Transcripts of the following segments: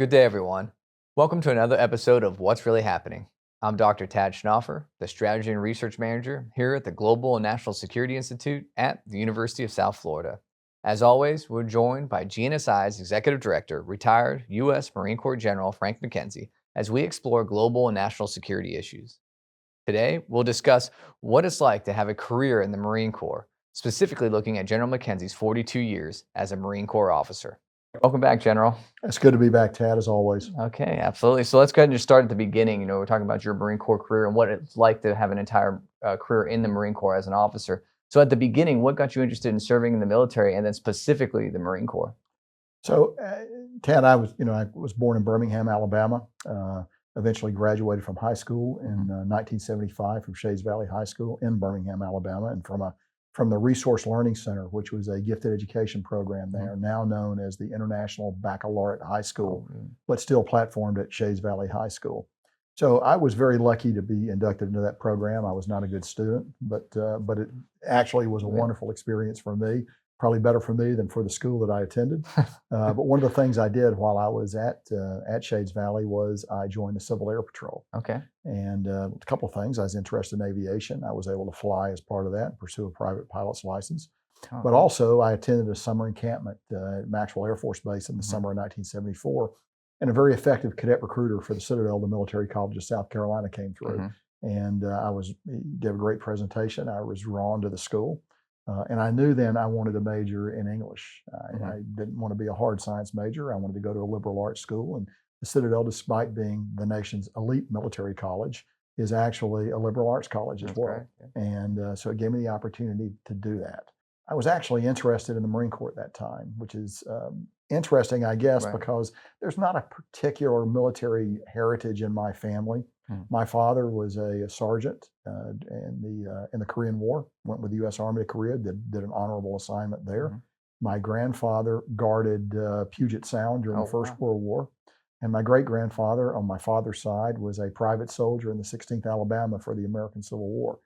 Good day, everyone. Welcome to another episode of What's Really Happening. I'm Dr. Tad Schnaufer, the Strategy and Research Manager here at the Global and National Security Institute at the University of South Florida. As always, we're joined by GNSI's Executive Director, retired U.S. Marine Corps General Frank McKenzie, as we explore global and national security issues. Today, we'll discuss what it's like to have a career in the Marine Corps, specifically looking at General McKenzie's 42 years as a Marine Corps officer. Welcome back, General. It's good to be back, Tad, as always. Okay, absolutely. So let's go ahead and just start at the beginning. We're talking about your Marine Corps career and what it's like to have an entire career in the Marine Corps as an officer. So at the beginning, what got you interested in serving in the military and then specifically the Marine Corps? So, Tad, I was born in Birmingham, Alabama. Eventually graduated from high school in 1975 from Shades Valley High School in Birmingham, Alabama, and from the Resource Learning Center, which was a gifted education program there, now known as the International Baccalaureate High School, but still platformed at Shades Valley High School. So I was very lucky to be inducted into that program. I was not a good student, but it actually was a wonderful experience for me. Probably better for me than for the school that I attended. But one of the things I did while I was at Shades Valley was I joined the Civil Air Patrol. Okay. And a couple of things. I was interested in aviation. I was able to fly as part of that and pursue a private pilot's license. But also, I attended a summer encampment at Maxwell Air Force Base in the summer of 1974. And a very effective cadet recruiter for the Citadel, the Military College of South Carolina, came through. And he gave a great presentation. I was drawn to the school. And I knew then I wanted to major in English. I didn't want to be a hard science major. I wanted to go to a liberal arts school. And the Citadel, despite being the nation's elite military college, is actually a liberal arts college as well. And so it gave me the opportunity to do that. I was actually interested in the Marine Corps at that time, which is interesting, I guess, because there's not a particular military heritage in my family. My father was a sergeant in the Korean War, went with the U.S. Army to Korea, did an honorable assignment there. My grandfather guarded Puget Sound during the First World War. And my great-grandfather on my father's side was a private soldier in the 16th Alabama for the American Civil War,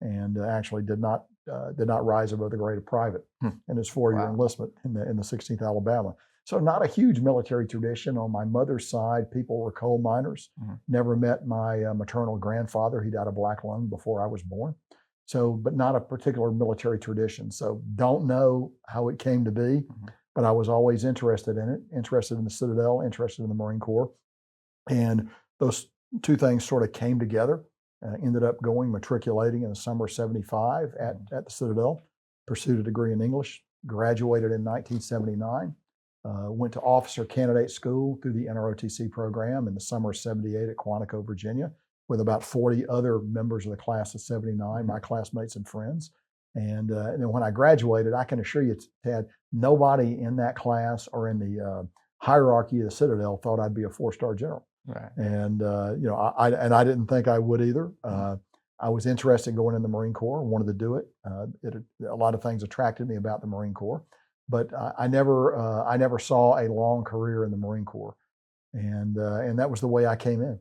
and actually did not rise above the grade of private in his four-year enlistment in the 16th Alabama. So not a huge military tradition. On my mother's side, people were coal miners. Never met my maternal grandfather. He died of black lung before I was born. So, but not a particular military tradition. So don't know how it came to be, but I was always interested in it, interested in the Citadel, interested in the Marine Corps. And those two things sort of came together. Ended up matriculating in the summer of 75 at the Citadel, pursued a degree in English, graduated in 1979. Went to officer candidate school through the NROTC program in the summer of 78 at Quantico, Virginia, with about 40 other members of the class of 79, my classmates and friends. And then when I graduated, I can assure you, Tad, nobody in that class or in the hierarchy of the Citadel thought I'd be a four-star general. And I didn't think I would either. I was interested in going in the Marine Corps, wanted to do it. A lot of things attracted me about the Marine Corps. But I never saw a long career in the Marine Corps, and that was the way I came in.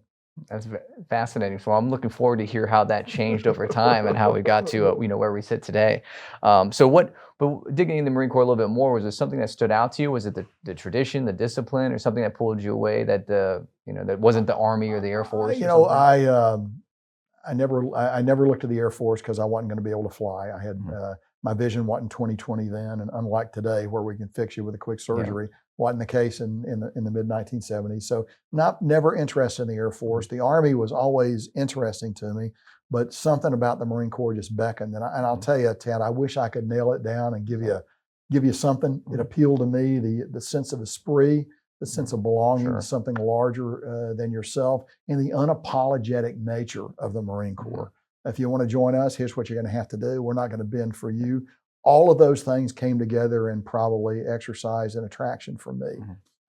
That's fascinating. So I'm looking forward to hear how that changed over time and how we got to where we sit today. But digging in the Marine Corps a little bit more, was there something that stood out to you? Was it the tradition, the discipline, or something that pulled you away that that wasn't the Army or the Air Force? I never looked at the Air Force because I wasn't going to be able to fly. I had my vision wasn't 20/20 then, and unlike today where we can fix you with a quick surgery, wasn't the case in the mid 1970s. So never interested in the Air Force. The Army was always interesting to me, but something about the Marine Corps just beckoned. And I'll tell you, Ted, I wish I could nail it down and give you something. It appealed to me, the sense of esprit, the sense of belonging to something larger than yourself, and the unapologetic nature of the Marine Corps. If you want to join us, here's what you're going to have to do. We're not going to bend for you. All of those things came together and probably exercised an attraction for me.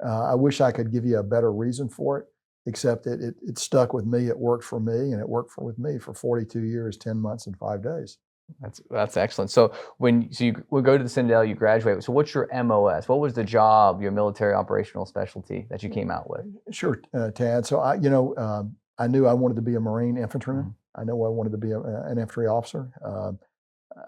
I wish I could give you a better reason for it, except it stuck with me. It worked for me, and it worked with me for 42 years, 10 months, and 5 days. That's excellent. So you would go to the Citadel, you graduate. So what's your MOS? What was the job, your military operational specialty that you came out with? Sure, Tad. So I knew I wanted to be a Marine infantryman. I know I wanted to be an infantry officer.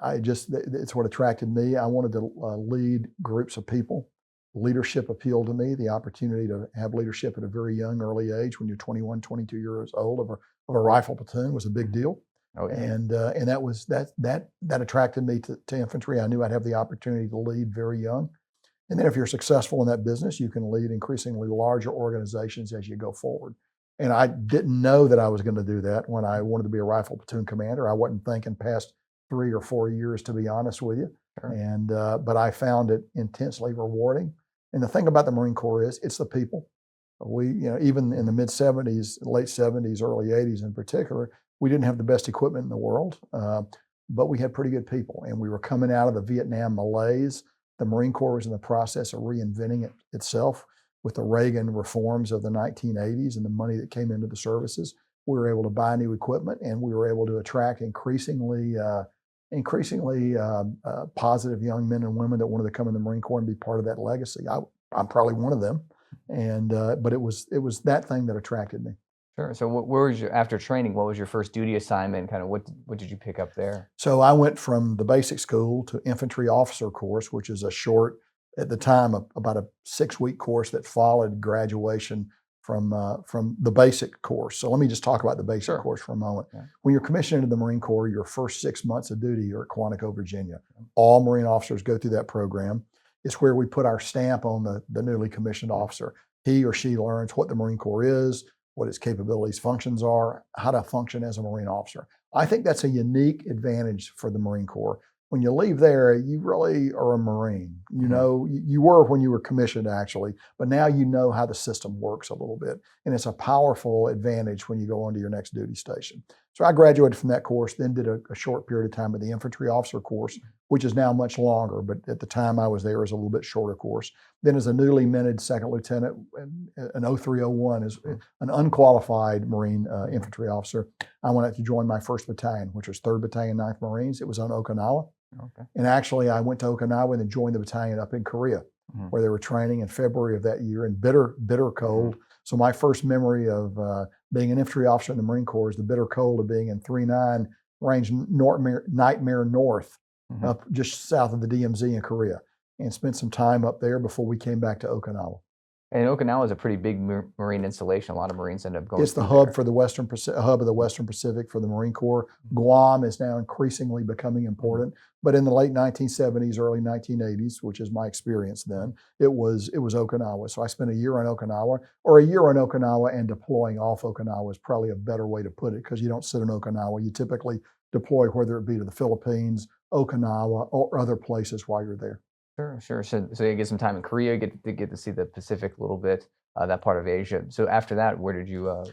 It's what attracted me. I wanted to lead groups of people. Leadership appealed to me. The opportunity to have leadership at a very young, early age, when you're 21, 22 years old, of a rifle platoon, was a big deal. Oh, yeah. And that attracted me to infantry. I knew I'd have the opportunity to lead very young. And then if you're successful in that business, you can lead increasingly larger organizations as you go forward. And I didn't know that I was going to do that when I wanted to be a rifle platoon commander. I wasn't thinking past 3 or 4 years, to be honest with you. Sure. And but I found it intensely rewarding. And the thing about the Marine Corps is it's the people. We, even in the mid 70s, late 70s, early 80s in particular, we didn't have the best equipment in the world, but we had pretty good people. And we were coming out of the Vietnam malaise. The Marine Corps was in the process of reinventing itself with the Reagan reforms of the 1980s and the money that came into the services. We were able to buy new equipment, and we were able to attract increasingly positive young men and women that wanted to come in the Marine Corps and be part of that legacy. I'm probably one of them, and but it was that thing that attracted me. Sure. So where was after training, what was your first duty assignment? Kind of what did you pick up there? So I went from the basic school to infantry officer course, which is a short, at the time, about a 6-week course that followed graduation from the basic course. So let me just talk about the basic course for a moment. Yeah. When you're commissioned into the Marine Corps, your first 6 months of duty, you're at Quantico, Virginia. All Marine officers go through that program. It's where we put our stamp on the newly commissioned officer. He or she learns what the Marine Corps is, what its capabilities, functions are, how to function as a Marine officer. I think that's a unique advantage for the Marine Corps. When you leave there, you really are a Marine. You know, you were when you were commissioned, actually, but now you know how the system works a little bit. And it's a powerful advantage when you go on to your next duty station. So I graduated from that course, then did a short period of time at the infantry officer course, which is now much longer, but at the time I was there, it was a little bit shorter course. Then as a newly minted second lieutenant, an 0301, as an unqualified Marine infantry officer, I went out to join my first battalion, which was 3rd Battalion, 9th Marines. It was on Okinawa. Okay. And actually, I went to Okinawa and then joined the battalion up in Korea, where they were training in February of that year in bitter, bitter cold. So my first memory of being an infantry officer in the Marine Corps is the bitter cold of being in 3-9 range Nightmare North, up just south of the DMZ in Korea, and spent some time up there before we came back to Okinawa. And Okinawa is a pretty big Marine installation. A lot of Marines end up going. It's the hub for the hub of the Western Pacific for the Marine Corps. Guam is now increasingly becoming important, but in the late 1970s, early 1980s, which is my experience then, it was Okinawa. So I spent a year on Okinawa, or a year on Okinawa and deploying off Okinawa is probably a better way to put it, because you don't sit in Okinawa. You typically deploy, whether it be to the Philippines, Okinawa, or other places while you're there. Sure. So you get some time in Korea, get to see the Pacific a little bit, that part of Asia. So after that, where did you? Where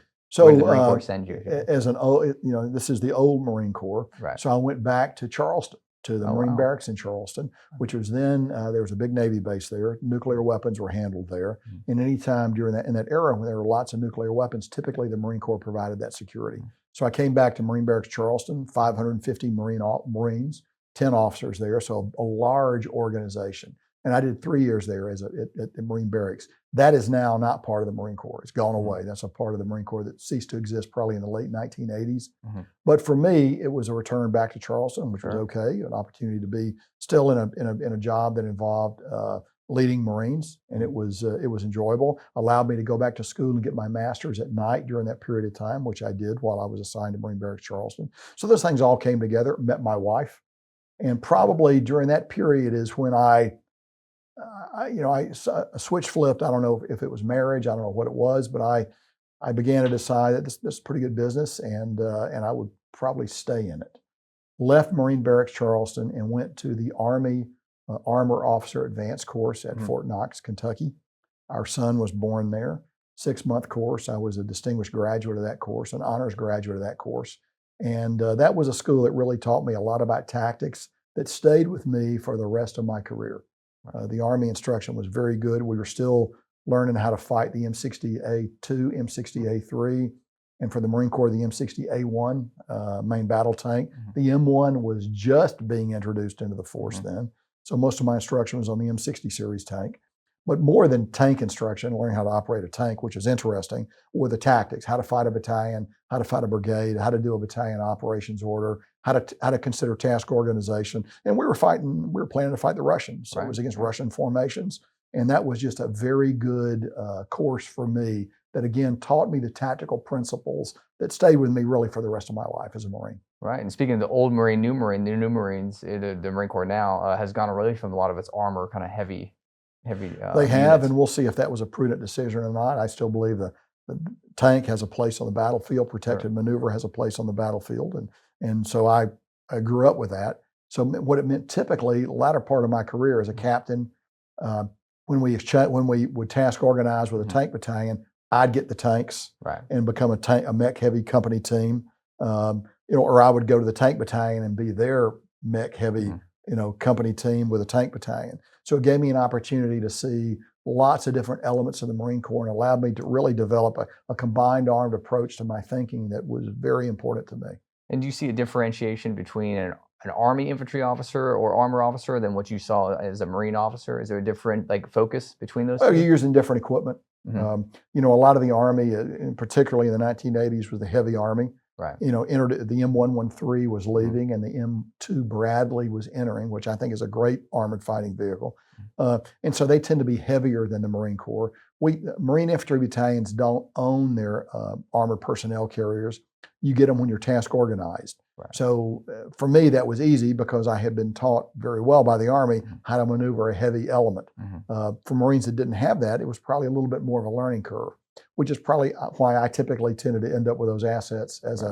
did the Marine Corps send you? As an old, this is the old Marine Corps. Right. So I went back to Charleston, to the Marine Barracks in Charleston, which was then there was a big Navy base there. Nuclear weapons were handled there, and any time during in that era when there were lots of nuclear weapons, typically the Marine Corps provided that security. So I came back to Marine Barracks Charleston, 550 Marines. 10 officers there, so a large organization. And I did 3 years there at the Marine Barracks. That is now not part of the Marine Corps. It's gone away. That's a part of the Marine Corps that ceased to exist probably in the late 1980s. But for me, it was a return back to Charleston, which was okay, an opportunity to be still in a job that involved leading Marines, and it was enjoyable. Allowed me to go back to school and get my master's at night during that period of time, which I did while I was assigned to Marine Barracks Charleston. So those things all came together. Met my wife. And probably during that period is when I switch flipped. I don't know if it was marriage. I don't know what it was, but I began to decide that this is pretty good business, and I would probably stay in it. Left Marine Barracks Charleston and went to the Army Armor Officer Advanced course at Fort Knox, Kentucky. Our son was born there. 6-month course. I was a distinguished graduate of that course, an honors graduate of that course. And that was a school that really taught me a lot about tactics that stayed with me for the rest of my career. The Army instruction was very good. We were still learning how to fight the M60A2, M60A3, and for the Marine Corps, the M60A1 main battle tank. The M1 was just being introduced into the force then. So most of my instruction was on the M60 series tank. But more than tank instruction, learning how to operate a tank, which is interesting, were the tactics: how to fight a battalion, how to fight a brigade, how to do a battalion operations order, how to consider task organization. And we were planning to fight the Russians. So it was against Russian formations. And that was just a very good course for me that, again, taught me the tactical principles that stayed with me really for the rest of my life as a Marine. Right. And speaking of the old Marine, new Marine, the new Marines, the Marine Corps now has gone away from a lot of its armor, kind of heavy They have, units. and we'll see if that was a prudent decision or not. I still believe the tank has a place on the battlefield, protected maneuver has a place on the battlefield, and so I grew up with that. So what it meant typically, the latter part of my career as a captain, uh, when we would task organize with a tank battalion, I'd get the tanks Right. and become a mech heavy company team, or I would go to the tank battalion and be their mech heavy company team with a tank battalion. So it gave me an opportunity to see lots of different elements of the Marine Corps and allowed me to really develop a combined armed approach to my thinking that was very important to me. And do you see a differentiation between an Army infantry officer or armor officer than what you saw as a Marine officer? Is there a different Well, focus between those you're two? using different equipment. A lot of the Army, particularly in the 1980s, was the heavy Army. Right. Entered the M113 was leaving, and the M2 Bradley was entering, which I think is a great armored fighting vehicle. And so they tend to be heavier than the Marine Corps. Marine infantry battalions don't own their armored personnel carriers. You get them when you're task organized. Right. So for me, that was easy because I had been taught very well by the Army how to maneuver a heavy element. For Marines that didn't have that, it was probably a little bit more of a learning curve, which is probably why I typically tended to end up with those assets as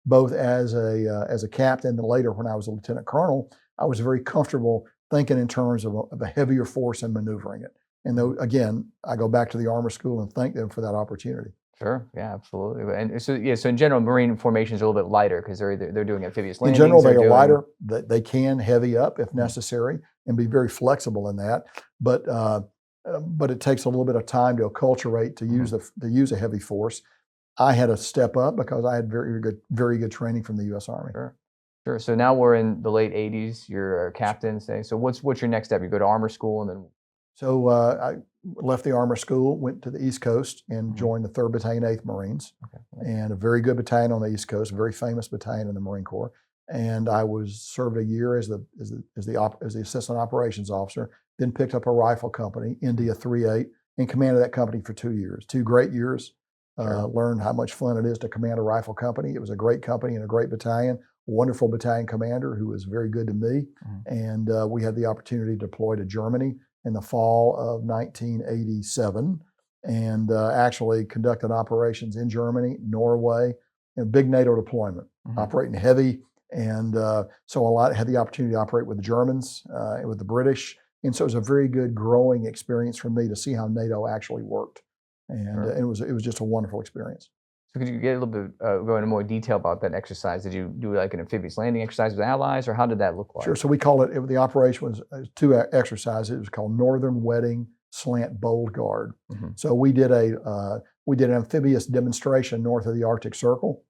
both as a captain, and later when I was a lieutenant colonel, I was very comfortable thinking in terms of a heavier force and maneuvering it. And though, again, I go back to the armor school and thank them for that opportunity. Sure. Yeah, absolutely. And so in general, Marine formation is a little bit lighter because they're doing amphibious landings. In general, they they're are doing, lighter. They can heavy up if necessary and be very flexible in that. But it takes a little bit of time to acculturate to use a heavy force. I had to step up because I had very good training from the U.S. Army. Sure. Sure. So now we're in the late 80s. You're a captain, say. So what's your next step? You go to armor school and then. So I left the armor school, went to the East Coast, and joined the 3rd Battalion, 8th Marines, and a very good battalion on the East Coast, a very famous battalion in the Marine Corps. And I served a year as the assistant operations officer. Then picked up a rifle company, India 3-8, and commanded that company for 2 years. 2 great years. Learned how much fun it is to command a rifle company. It was a great company and a great battalion. Wonderful battalion commander who was very good to me. And we had the opportunity to deploy to Germany in the fall of 1987 and actually conducted operations in Germany, Norway, and a big NATO deployment, operating heavy. And so had the opportunity to operate with the Germans, and with the British. And so it was a very good growing experience for me to see how NATO actually worked. And it was just a wonderful experience. So could you get a little bit, go into more detail about that exercise? Did you do like an amphibious landing exercise with allies, or how did that look like? Sure. So we call it, the operation was 2 exercises. It was called Northern Wedding Slant Bold Guard. So we did an amphibious demonstration north of the Arctic Circle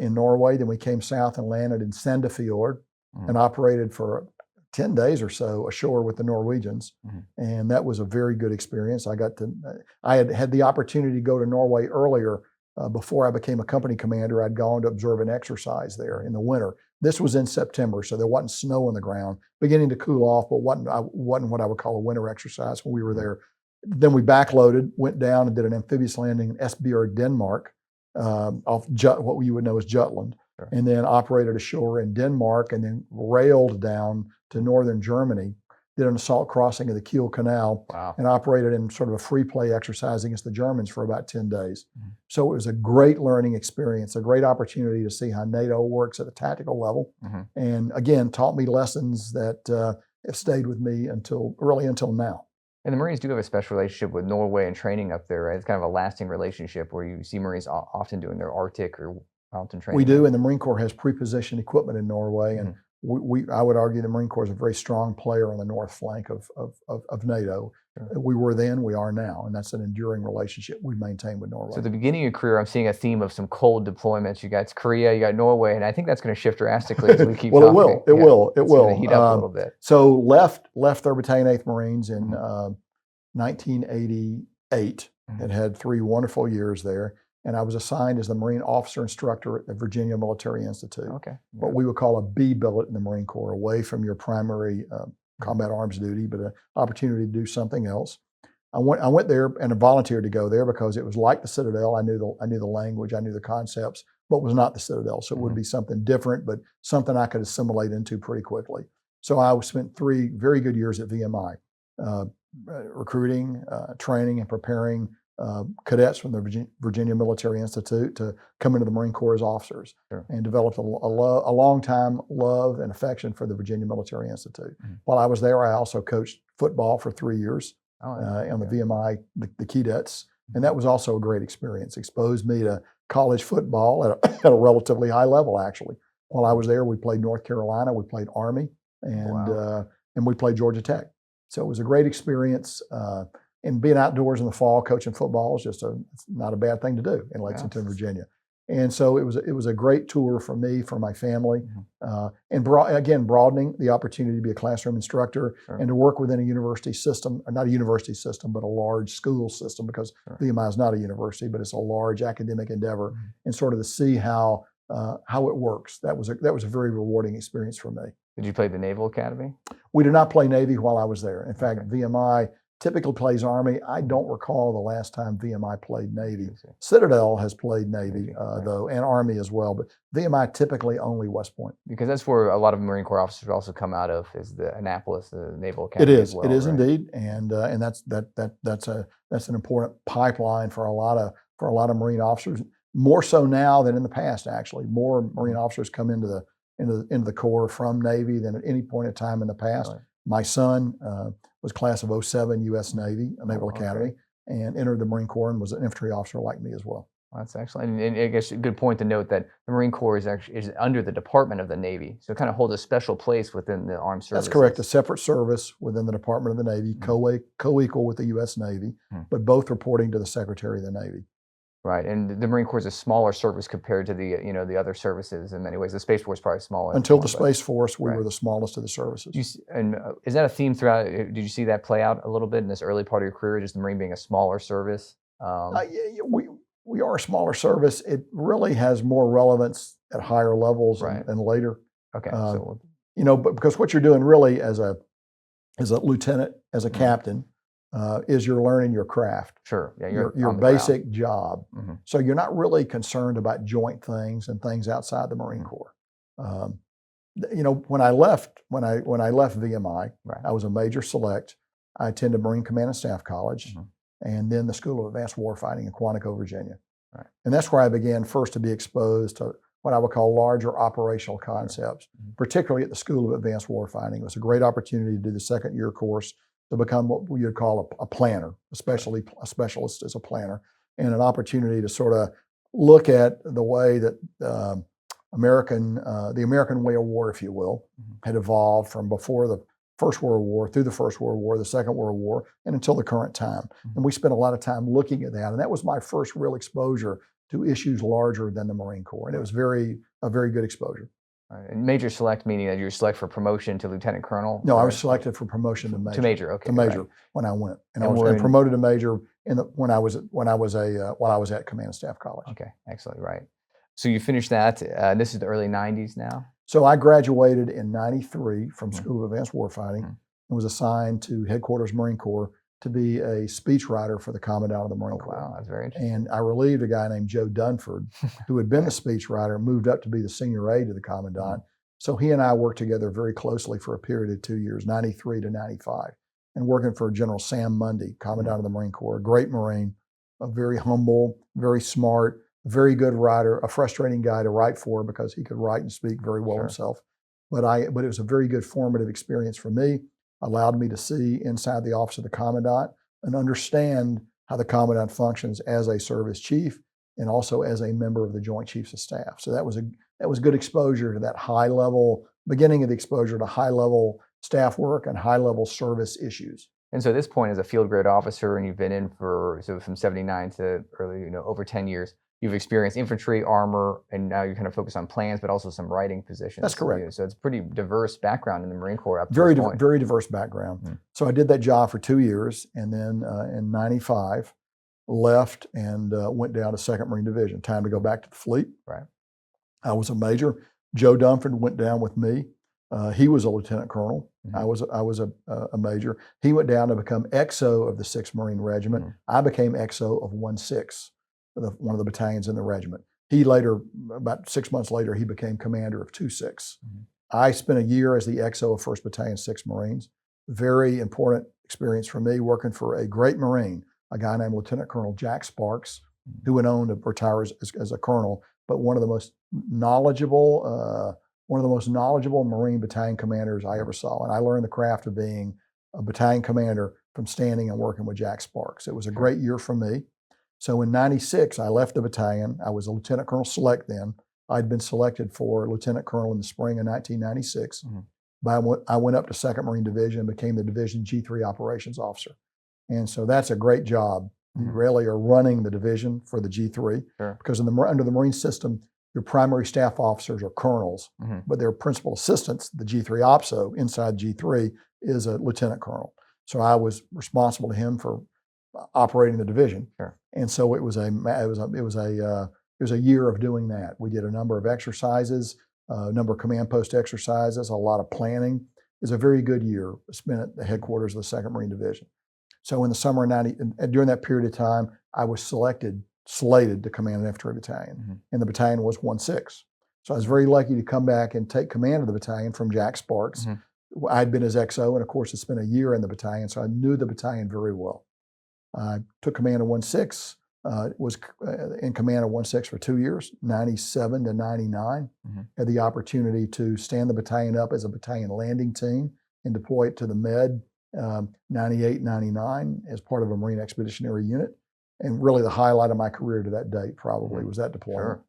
in Norway. Then we came south and landed in Sandefjord and operated for 10 days or so ashore with the Norwegians. And that was a very good experience. I had the opportunity to go to Norway earlier. Before I became a company commander, I'd gone to observe an exercise there in the winter. This was in September, so there wasn't snow on the ground, beginning to cool off, but wasn't what I would call a winter exercise when we were there. Then we backloaded, went down and did an amphibious landing in Esbjerg, Denmark, off what you would know as Jutland, and then operated ashore in Denmark and then railed down to northern Germany, did an assault crossing of the Kiel Canal, and operated in sort of a free play exercise against the Germans for about 10 days. So it was a great learning experience, a great opportunity to see how NATO works at a tactical level. And again, taught me lessons that have stayed with me until now. And the Marines do have a special relationship with Norway and training up there, right? It's kind of a lasting relationship where you see Marines often doing their Arctic or mountain training. We do, and the Marine Corps has pre-positioned equipment in Norway, and I would argue the Marine Corps is a very strong player on the north flank of NATO. We were then, we are now, and that's an enduring relationship we maintain with Norway. So at the beginning of your career, I'm seeing a theme of some cold deployments. You got Korea, you got Norway, and I think that's going to shift drastically as we keep Well, talking. it will. It's going to heat up a little bit. So left 3rd Battalion, 8th Marines in 1988 and had 3 wonderful years there. And I was assigned as the Marine officer instructor at the Virginia Military Institute. What we would call a B billet in the Marine Corps, away from your primary combat arms duty, but an opportunity to do something else. I went there and volunteered to go there because it was like the Citadel. I knew the language, I knew the concepts, but was not the Citadel. So it would be something different, but something I could assimilate into pretty quickly. So I spent 3 very good years at VMI, recruiting, training, and preparing cadets from the Virginia Military Institute to come into the Marine Corps as officers, and developed a long-time love and affection for the Virginia Military Institute. While I was there, I also coached football for 3 years on the VMI, the cadets, and that was also a great experience. Exposed me to college football at a relatively high level, actually. While I was there, we played North Carolina, we played Army, and we played Georgia Tech. So it was a great experience. And being outdoors in the fall, coaching football is just not a bad thing to do in Lexington, Virginia. And so it was a great tour for me, for my family, and broadening the opportunity to be a classroom instructor and to work within a university system, not a university system, but a large school system, because VMI is not a university, but it's a large academic endeavor, and sort of to see how it works. That was a very rewarding experience for me. Did you play the Naval Academy? We did not play Navy while I was there. In fact, VMI typically plays Army. I don't recall the last time VMI played Navy. Citadel has played Navy, though, and Army as well, but VMI typically only West Point. Because that's where a lot of Marine Corps officers also come out of, is the Annapolis, the Naval Academy. It is. As well, it is right? Indeed, and that's an important pipeline for a lot of Marine officers. More so now than in the past. Actually, more Marine officers come into the Corps from Navy than at any point in time in the past. My son was class of 07 U.S. Navy, Naval Academy, and entered the Marine Corps and was an infantry officer like me as well. That's excellent. And I guess a good point to note that the Marine Corps is under the Department of the Navy, so it kind of holds a special place within the armed services. That's correct. A separate service within the Department of the Navy, co-equal with the U.S. Navy, but both reporting to the Secretary of the Navy. Right, and the Marine Corps is a smaller service compared to the other services in many ways. The Space Force is probably smaller. Until the Space Force, we were the smallest of the services. Is that a theme throughout? Did you see that play out a little bit in this early part of your career, just the Marine being a smaller service? We are a smaller service. It really has more relevance at higher levels and later. Okay, but because what you're doing really as a lieutenant, as a captain, is you're learning your craft. Sure. Yeah, your basic job. So you're not really concerned about joint things and things outside the Marine Corps. When I left VMI, I was a Major Select. I attended Marine Command and Staff College, and then the School of Advanced Warfighting in Quantico, Virginia. And that's where I began first to be exposed to what I would call larger operational concepts, particularly at the School of Advanced Warfighting. It was a great opportunity to do the second-year course to become what we would call a planner, a specialist as a planner, and an opportunity to sort of look at the way that the American way of war, if you will, had evolved from before the First World War, through the First World War, the Second World War, and until the current time. And we spent a lot of time looking at that, and that was my first real exposure to issues larger than the Marine Corps, and it was a very good exposure. And Major Select meaning that you were selected for promotion to Lieutenant Colonel? No, I was selected for promotion to Major. To Major, okay. To Major when I went, and I was promoted to Major while I was at Command and Staff College. Okay, excellent. Right. So you finished that. This is the early '90s now. So I graduated in '93 from School of Advanced Warfighting and was assigned to Headquarters Marine Corps to be a speechwriter for the Commandant of the Marine Corps. Wow, that's very interesting. And I relieved a guy named Joe Dunford, who had been the speechwriter, moved up to be the senior aide to the Commandant. So he and I worked together very closely for a period of 2 years, '93 to '95, and working for General Sam Mundy, Commandant of the Marine Corps, a great Marine, a very humble, very smart, very good writer, a frustrating guy to write for because he could write and speak very well himself. But it was a very good formative experience for me, allowed me to see inside the office of the Commandant and understand how the Commandant functions as a service chief and also as a member of the Joint Chiefs of Staff. So that was good exposure to that high level, beginning of the exposure to high level staff work and high level service issues. And so at this point, as a field grade officer, and you've been in from '79 to early, over 10 years, you've experienced infantry, armor, and now you kind of focus on plans, but also some writing positions. That's correct. So it's a pretty diverse background in the Marine Corps up to very this point. Very diverse background. So I did that job for 2 years, and then in '95, left and went down to 2nd Marine Division. Time to go back to the fleet. Right. I was a major. Joe Dunford went down with me. He was a lieutenant colonel. I was a major. He went down to become XO of the 6th Marine Regiment. I became XO of 1/6, one of the battalions in the regiment. He later, about 6 months later, he became commander of 2/6. I spent a year as the XO of 1st Battalion, 6th Marines. Very important experience for me, working for a great Marine, a guy named Lieutenant Colonel Jack Sparks, who went on to retire as a colonel, but one of the most knowledgeable Marine battalion commanders I ever saw. And I learned the craft of being a battalion commander from standing and working with Jack Sparks. It was a great year for me. So in '96, I left the battalion. I was a Lieutenant Colonel Select then. I'd been selected for Lieutenant Colonel in the spring of 1996. But I went up to 2nd Marine Division and became the Division G3 Operations Officer. And so that's a great job. You really are running the division for the G3 because under the Marine system, your primary staff officers are colonels, but their principal assistants, the G3 OPSO inside G3, is a lieutenant colonel. So I was responsible to him for operating the division, and so it was a year of doing that. We did a number of exercises, a number of command post exercises, a lot of planning. It was a very good year spent at the headquarters of the 2nd Marine Division. So in the summer of '90, during that period of time, I was slated to command an F-3 battalion, and the battalion was 1/6. So I was very lucky to come back and take command of the battalion from Jack Sparks. I'd been his XO, and of course, had spent a year in the battalion, so I knew the battalion very well. I took command of 1/6, was in command of 1/6 for 2 years, 97 to 99. Had the opportunity to stand the battalion up as a battalion landing team and deploy it to the Med 98, 99 as part of a Marine Expeditionary Unit. And really the highlight of my career to that date probably was that deployment.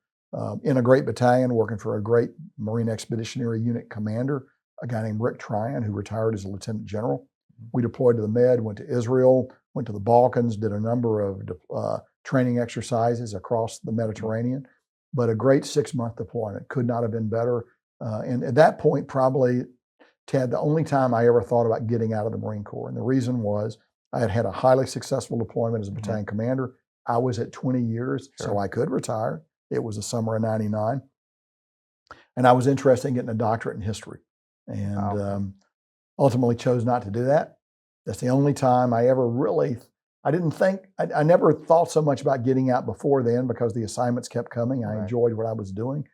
In a great battalion, working for a great Marine Expeditionary Unit commander, a guy named Rick Tryon, who retired as a lieutenant general. We deployed to the Med, went to Israel, went to the Balkans, did a number of training exercises across the Mediterranean, but a great 6-month deployment. Could not have been better. And at that point, probably, Ted, the only time I ever thought about getting out of the Marine Corps. And the reason was I had had a highly successful deployment as a battalion commander. I was at 20 years, so I could retire. It was the summer of '99. And I was interested in getting a doctorate in history. And ultimately chose not to do that. That's the only time I ever really, I never thought so much about getting out before then because the assignments kept coming. I enjoyed what I was doing.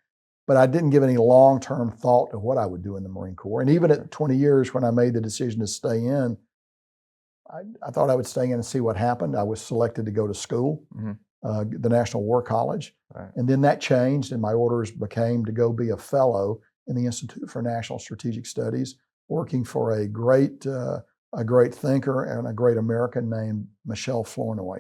But I didn't give any long-term thought to what I would do in the Marine Corps. And even at 20 years, when I made the decision to stay in, I thought I would stay in and see what happened. I was selected to go to school, the National War College. And then that changed, and my orders became to go be a fellow in the Institute for National Strategic Studies, working for a great thinker and a great American named Michelle Flournoy.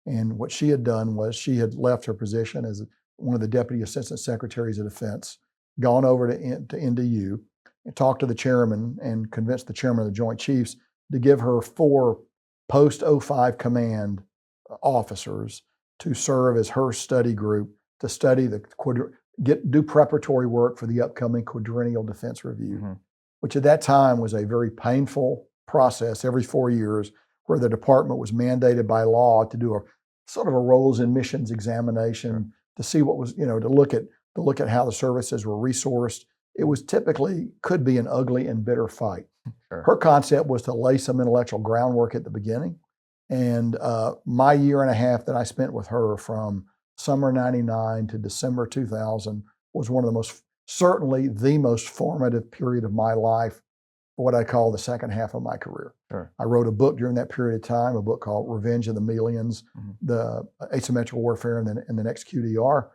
And what she had done was she had left her position as one of the Deputy Assistant Secretaries of Defense, gone over to NDU, and talked to the chairman and convinced the chairman of the Joint Chiefs to give her 4 post-05 command officers to serve as her study group to study do preparatory work for the upcoming Quadrennial Defense Review, which at that time was a very painful process every 4 years, where the department was mandated by law to do a sort of a roles and missions examination to see what was, to look at how the services were resourced. It was could be an ugly and bitter fight. Her concept was to lay some intellectual groundwork at the beginning. And my year and a half that I spent with her from summer '99 to December 2000 was certainly the most formative period of my life, what I call the second half of my career. I wrote a book during that period of time, a book called Revenge of the Millions, the Asymmetrical Warfare and the Next QDR.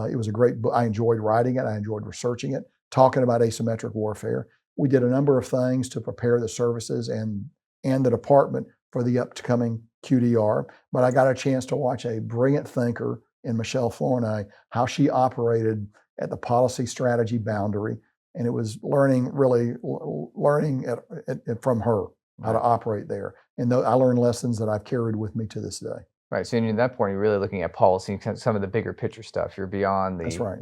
It was a great book. I enjoyed writing it. I enjoyed researching it, talking about asymmetric warfare. We did a number of things to prepare the services and the department for the upcoming QDR, but I got a chance to watch a brilliant thinker in Michelle Flournoy, how she operated at the policy strategy boundary. And it was learning from her how to operate there. And I learned lessons that I've carried with me to this day. Right. So at that point, you're really looking at policy and some of the bigger picture stuff. You're beyond the, That's right.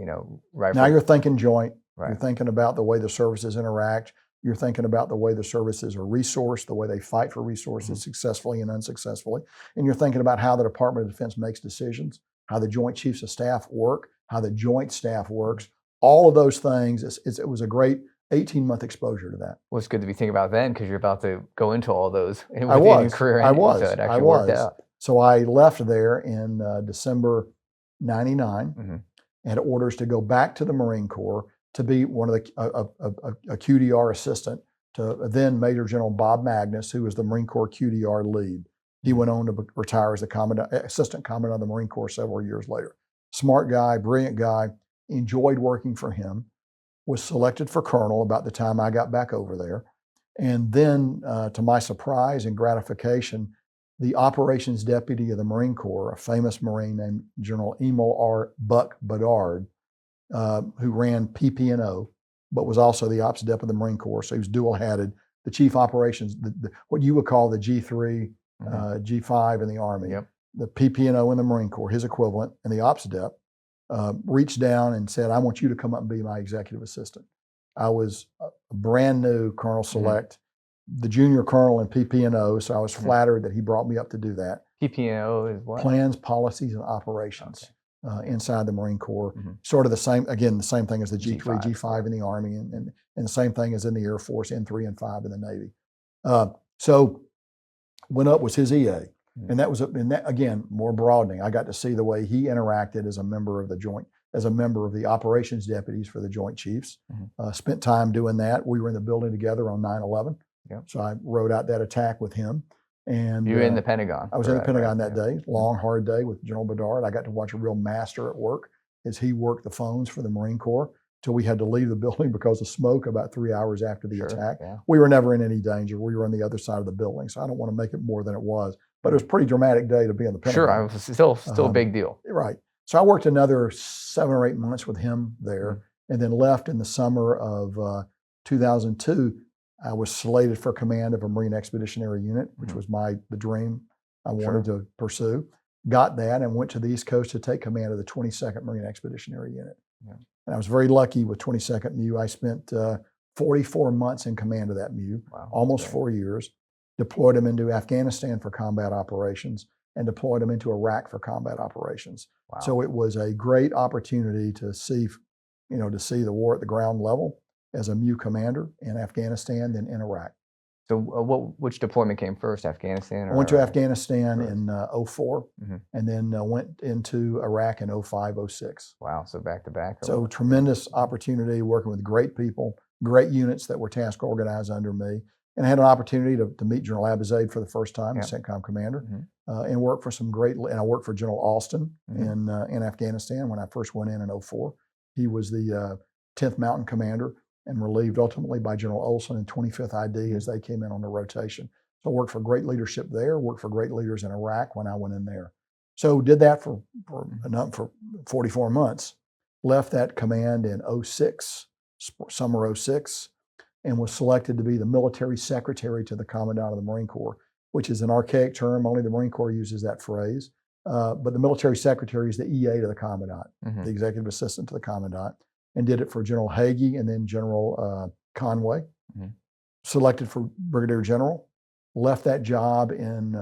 Right. Now you're thinking joint. Right. You're thinking about the way the services interact. You're thinking about the way the services are resourced, the way they fight for resources successfully and unsuccessfully. And you're thinking about how the Department of Defense makes decisions, how the Joint Chiefs of Staff work, how the Joint Staff works. All of those things, it was a great 18-month exposure to that. Well, it's good to be thinking about then because you're about to go into all those within I your was. career I ending, was. so it I actually worked was. out. So I left there in December '99. Mm-hmm. Had orders to go back to the Marine Corps to be one of the a QDR assistant to then Major General Bob Magnus, who was the Marine Corps QDR lead. He went on to retire as the assistant commandant of the Marine Corps several years later. Smart guy, brilliant guy, enjoyed working for him, was selected for colonel about the time I got back over there. And then, to my surprise and gratification, the operations deputy of the Marine Corps, a famous Marine named General Emil R. Buck Bedard, who ran PP&O, but was also the ops dep of the Marine Corps. So he was dual-hatted, the chief operations, what you would call the G3, G5 in the Army, the PP&O in the Marine Corps, his equivalent, and the ops dep, reached down and said, I want you to come up and be my executive assistant. I was a brand new Colonel Select, the junior colonel in PP&O, so I was flattered that he brought me up to do that. PP&O is what? Plans, policies, and operations inside the Marine Corps. Sort of the same, again, the same thing as the G3, G5 in the Army, and the same thing as in the Air Force, N3 and 5 in the Navy. So went up was his EA. And that was, and that, again, more broadening. I got to see the way he interacted as a member of the joint, as a member of the operations deputies for the Joint Chiefs. Spent time doing that. We were in the building together on 9/11. So I rode out that attack with him. And you were in the Pentagon. I was in the Pentagon that day. Long, hard day with General Bedard. I got to watch a real master at work as he worked the phones for the Marine Corps till we had to leave the building because of smoke about 3 hours after the attack. We were never in any danger. We were on the other side of the building. So I don't want to make it more than it was. But it was a pretty dramatic day to be in the Pentagon. It was still a big deal. Right. So I worked another 7 or 8 months with him there, and then left in the summer of 2002. I was slated for command of a Marine Expeditionary Unit, which was the dream I wanted to pursue. Got that and went to the East Coast to take command of the 22nd Marine Expeditionary Unit. And I was very lucky with 22nd MU. I spent 44 months in command of that MU, almost 4 years. Deployed them into Afghanistan for combat operations and deployed them into Iraq for combat operations. So it was a great opportunity to see, the war at the ground level as a MU commander in Afghanistan, then in Iraq. So which deployment came first, Afghanistan? I went to Afghanistan in 04 and then went into Iraq in 05, 06. Wow, so back to back. So tremendous opportunity working with great people, great units that were task organized under me. And I had an opportunity to meet General Abizaid for the first time, the CENTCOM commander, and work for and I worked for General Alston in Afghanistan when I first went in 04. He was the 10th Mountain Commander and relieved ultimately by General Olson in 25th ID as they came in on the rotation. So I worked for great leadership there, worked for great leaders in Iraq when I went in there. So did that for 44 months, left that command in 06, summer 06, and was selected to be the military secretary to the Commandant of the Marine Corps, which is an archaic term. Only the Marine Corps uses that phrase. But the military secretary is the EA to the Commandant, the executive assistant to the Commandant, and did it for General Hagee and then General Conway. Selected for Brigadier General, left that job in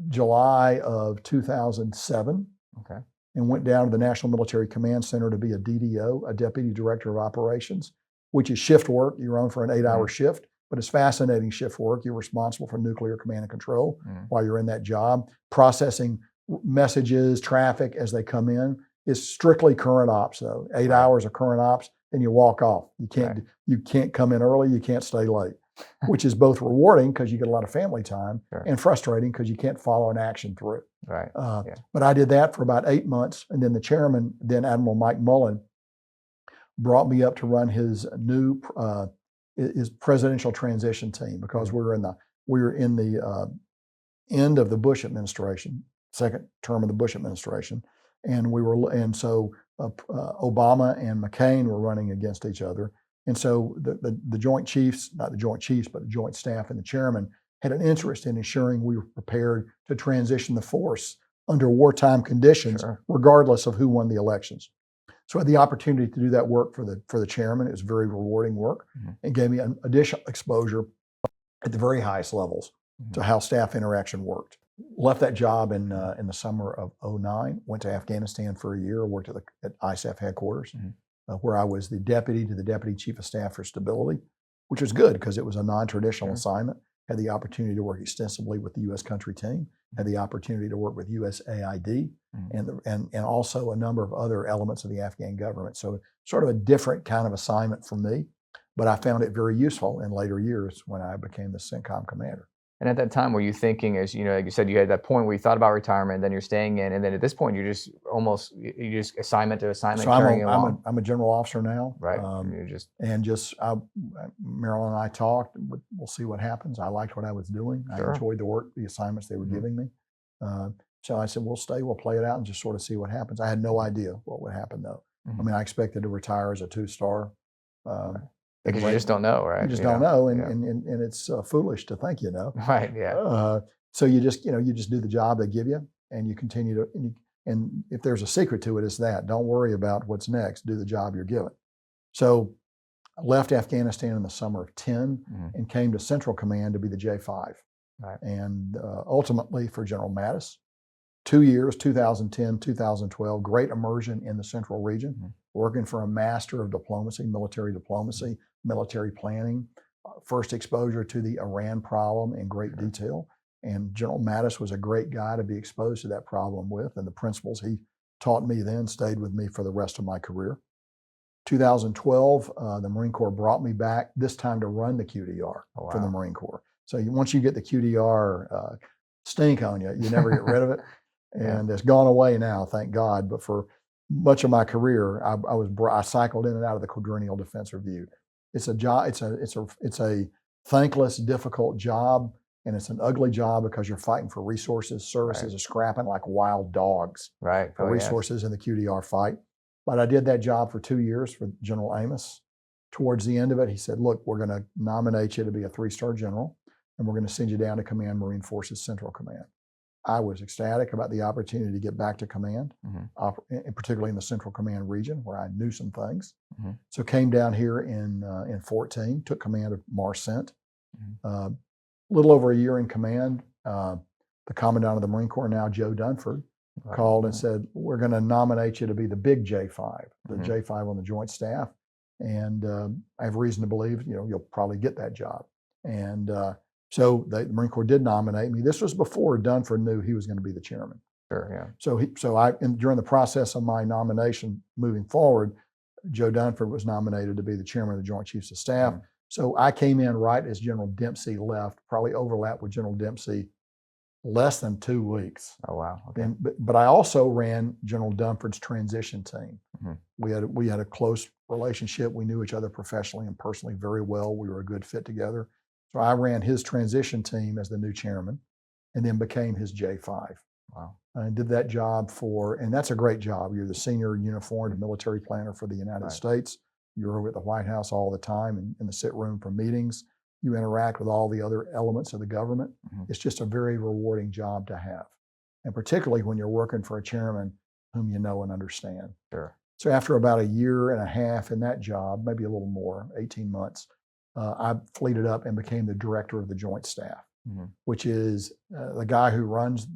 July of 2007. And went down to the National Military Command Center to be a DDO, a Deputy Director of Operations, which is shift work. You're on for an 8-hour shift, but it's fascinating shift work. You're responsible for nuclear command and control while you're in that job. Processing messages, traffic as they come in is strictly current ops though. 8 hours of current ops, then you walk off. You can't come in early, you can't stay late, which is both rewarding because you get a lot of family time and frustrating because you can't follow an action through. But I did that for about 8 months. And then the chairman, then Admiral Mike Mullen, brought me up to run his new his presidential transition team because we were in the end of the Bush administration, second term of the Bush administration, and so Obama and McCain were running against each other, and so the Joint Chiefs, not the Joint Chiefs, but the Joint Staff and the chairman had an interest in ensuring we were prepared to transition the force under wartime conditions, regardless of who won the elections. So I had the opportunity to do that work for the chairman. It was very rewarding work and gave me an additional exposure at the very highest levels to how staff interaction worked. Left that job in the summer of 09, went to Afghanistan for a year, worked at ISAF headquarters, where I was the deputy to the deputy chief of staff for stability, which was good because it was a non-traditional assignment. Had the opportunity to work extensively with the U.S. country team, had the opportunity to work with USAID, and also a number of other elements of the Afghan government. So sort of a different kind of assignment for me, but I found it very useful in later years when I became the CENTCOM commander. And at that time, were you thinking, as you know, like you said, you had that point where you thought about retirement, then you're staying in, and then at this point, you're just almost you just assignment to assignment So carrying along. I'm a general officer now, Right. You're just Marilyn and I talked. We'll see what happens. I liked what I was doing. Sure. I enjoyed the work, the assignments they were giving me. So I said, we'll stay, we'll play it out and just sort of see what happens. I had no idea what would happen though. I mean, I expected to retire as a 2-star. because you just don't know, right? You just don't know, and it's foolish to think you know. Right. Yeah. So you just do the job they give you, and you continue to. And if there's a secret to it, it's that don't worry about what's next. Do the job you're given. So I left Afghanistan in the summer of 10 and came to Central Command to be the J5, and ultimately for General Mattis. 2 years, 2010, 2012, great immersion in the Central region, working for a master of diplomacy, military planning, first exposure to the Iran problem in great detail. And General Mattis was a great guy to be exposed to that problem with, and the principles he taught me then stayed with me for the rest of my career. 2012, the Marine Corps brought me back, this time to run the QDR for the Marine Corps. So once you get the QDR stink on you, you never get rid of it. And it's gone away now, thank God. But for much of my career, I cycled in and out of the quadrennial defense review. It's a job. It's a thankless, difficult job, and it's an ugly job because you're fighting for resources. Services are scrapping like wild dogs for resources in the QDR fight. But I did that job for 2 years for General Amos. Towards the end of it, he said, "Look, we're going to nominate you to be a 3-star general, and we're going to send you down to command Marine Forces Central Command." I was ecstatic about the opportunity to get back to command, particularly in the Central Command region where I knew some things. So came down here in 14, took command of Marcent. A little over a year in command, the Commandant of the Marine Corps now, Joe Dunford, called and said, "We're going to nominate you to be the big J5, the J5 on the Joint Staff, and I have reason to believe you'll probably get that job." And so the Marine Corps did nominate me. This was before Dunford knew he was going to be the chairman. So during the process of my nomination moving forward, Joe Dunford was nominated to be the chairman of the Joint Chiefs of Staff. So I came in right as General Dempsey left, probably overlapped with General Dempsey less than 2 weeks. Oh, wow. Okay. But I also ran General Dunford's transition team. We had a close relationship. We knew each other professionally and personally very well. We were a good fit together. So I ran his transition team as the new chairman and then became his J5. Wow. I did that job and that's a great job. You're the senior uniformed military planner for the United States. You're over at the White House all the time in the sit room for meetings. You interact with all the other elements of the government. It's just a very rewarding job to have. And particularly when you're working for a chairman whom you know and understand. So after about a year and a half in that job, maybe a little more, 18 months, I fleeted up and became the director of the Joint Staff, which is the guy who runs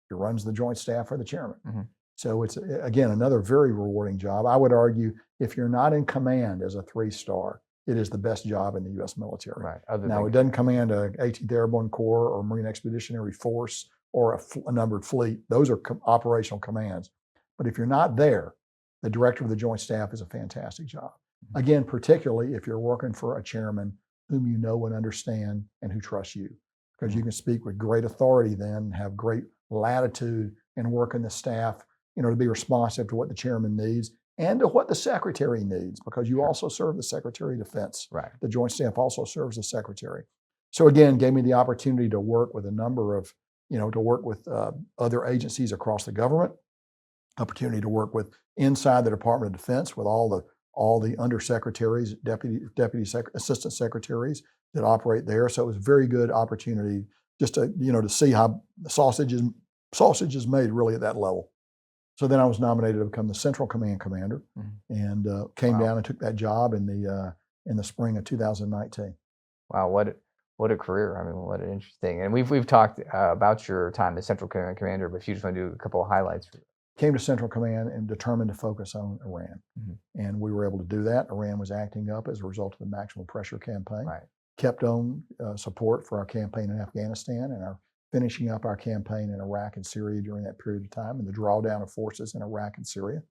the Joint Staff for the chairman. So it's, again, another very rewarding job. I would argue if you're not in command as a 3-star, it is the best job in the U.S. military. Now, it doesn't command a 18th Airborne Corps or Marine Expeditionary Force or a numbered fleet. Those are operational commands. But if you're not there, the director of the Joint Staff is a fantastic job. Again, particularly if you're working for a chairman whom you know and understand and who trusts you, because you can speak with great authority then, have great latitude and work in the staff, to be responsive to what the chairman needs and to what the secretary needs, because you also serve the Secretary of Defense. The Joint Staff also serves the secretary. So again, gave me the opportunity to work with a number of, to work with other agencies across the government, opportunity to work with inside the Department of Defense with all the undersecretaries, assistant secretaries that operate there. So it was a very good opportunity just to, to see how the sausage is made really at that level. So then I was nominated to become the Central Command commander and came down and took that job in the spring of 2019. Wow, what a career! I mean, what an interesting. And we've talked about your time as Central Command commander, but if you just want to do a couple of highlights. came to Central Command and determined to focus on Iran. And we were able to do that. Iran was acting up as a result of the maximum pressure campaign. Right. Kept on support for our campaign in Afghanistan and our finishing up our campaign in Iraq and Syria during that period of time, and the drawdown of forces in Iraq and Syria.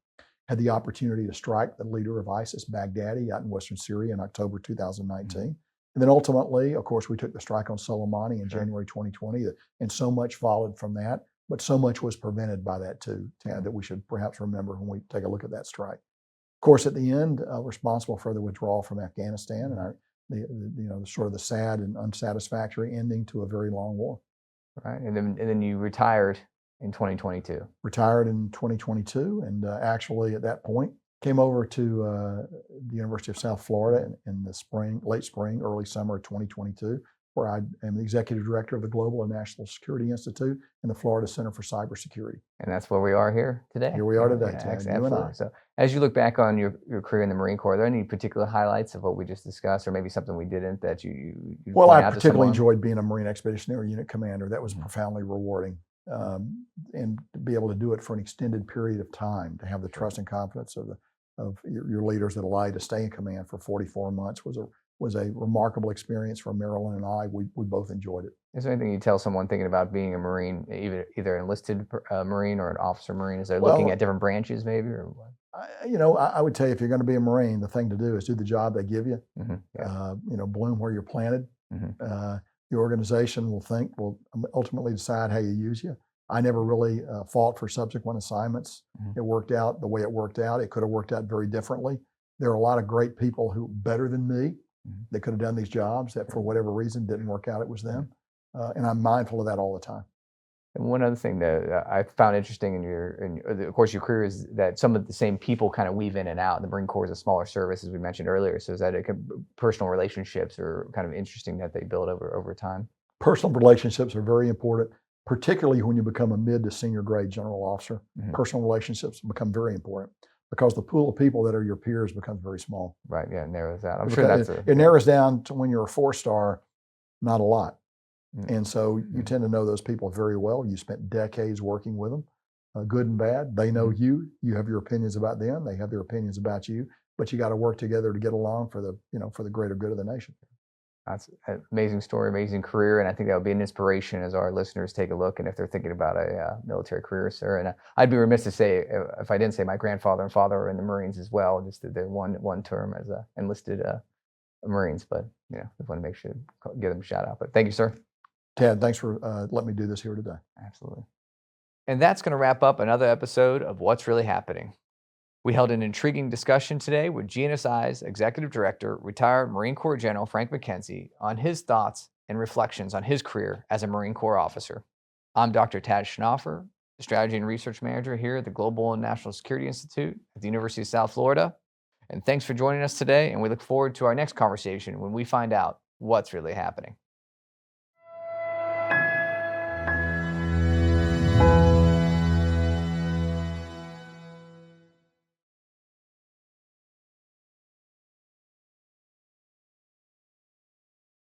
Had the opportunity to strike the leader of ISIS, Baghdadi, out in Western Syria in October 2019. And then ultimately, of course, we took the strike on Soleimani in January 2020, and so much followed from that, but so much was prevented by that too, Tad, that we should perhaps remember when we take a look at that strike. Of course, at the end, responsible for the withdrawal from Afghanistan and the sort of the sad and unsatisfactory ending to a very long war. Right, and then you retired in 2022. Retired in 2022, and actually at that point came over to the University of South Florida in the spring, late spring, early summer of 2022, where I am the executive director of the Global and National Security Institute and the Florida Center for Cybersecurity. And that's where we are here today. Here we are today, Yeah, Ted, you absolutely. and I. So as you look back on your career in the Marine Corps, are there any particular highlights of what we just discussed, or maybe something we didn't that you Well, point I out to particularly someone? enjoyed being a Marine Expeditionary Unit commander. That was profoundly rewarding. And to be able to do it for an extended period of time, to have the trust and confidence of your leaders that allow you to stay in command for 44 months was a remarkable experience for Marilyn and I. We both enjoyed it. Is there anything you tell someone thinking about being a Marine, either enlisted Marine or an officer Marine? Is they looking at different branches maybe, or what? I would tell you, if you're going to be a Marine, the thing to do is do the job they give you. Bloom where you're planted. The organization will ultimately decide how you use you. I never really fought for subsequent assignments. It worked out the way it worked out. It could have worked out very differently. There are a lot of great people who better than me that could have done these jobs that for whatever reason didn't work out. It was them. And I'm mindful of that all the time. And one other thing that I found interesting of course, your career is that some of the same people kind of weave in and out. The Marine Corps is a smaller service, as we mentioned earlier. So is that personal relationships are kind of interesting that they build over time? Personal relationships are very important, particularly when you become a mid to senior grade general officer. Personal relationships become very important because the pool of people that are your peers becomes very small. Right, yeah, it narrows down. I'm Because sure it narrows down to when you're a 4-star, not a lot. And so you tend to know those people very well. You spent decades working with them, good and bad. They know you. You have your opinions about them. They have their opinions about you. But you got to work together to get along for the greater good of the nation. That's an amazing story, amazing career, and I think that would be an inspiration as our listeners take a look, and if they're thinking about a military career, sir. And I'd be remiss to say if I didn't say my grandfather and father were in the Marines as well. Just did their one term as enlisted Marines, but we want to make sure to give them a shout out. But thank you, sir. Tad, thanks for letting me do this here today. Absolutely. And that's going to wrap up another episode of What's Really Happening. We held an intriguing discussion today with GNSI's Executive Director, retired Marine Corps General Frank McKenzie, on his thoughts and reflections on his career as a Marine Corps officer. I'm Dr. Tad Schnaufer, the Strategy and Research Manager here at the Global and National Security Institute at the University of South Florida. And thanks for joining us today, and we look forward to our next conversation when we find out what's really happening.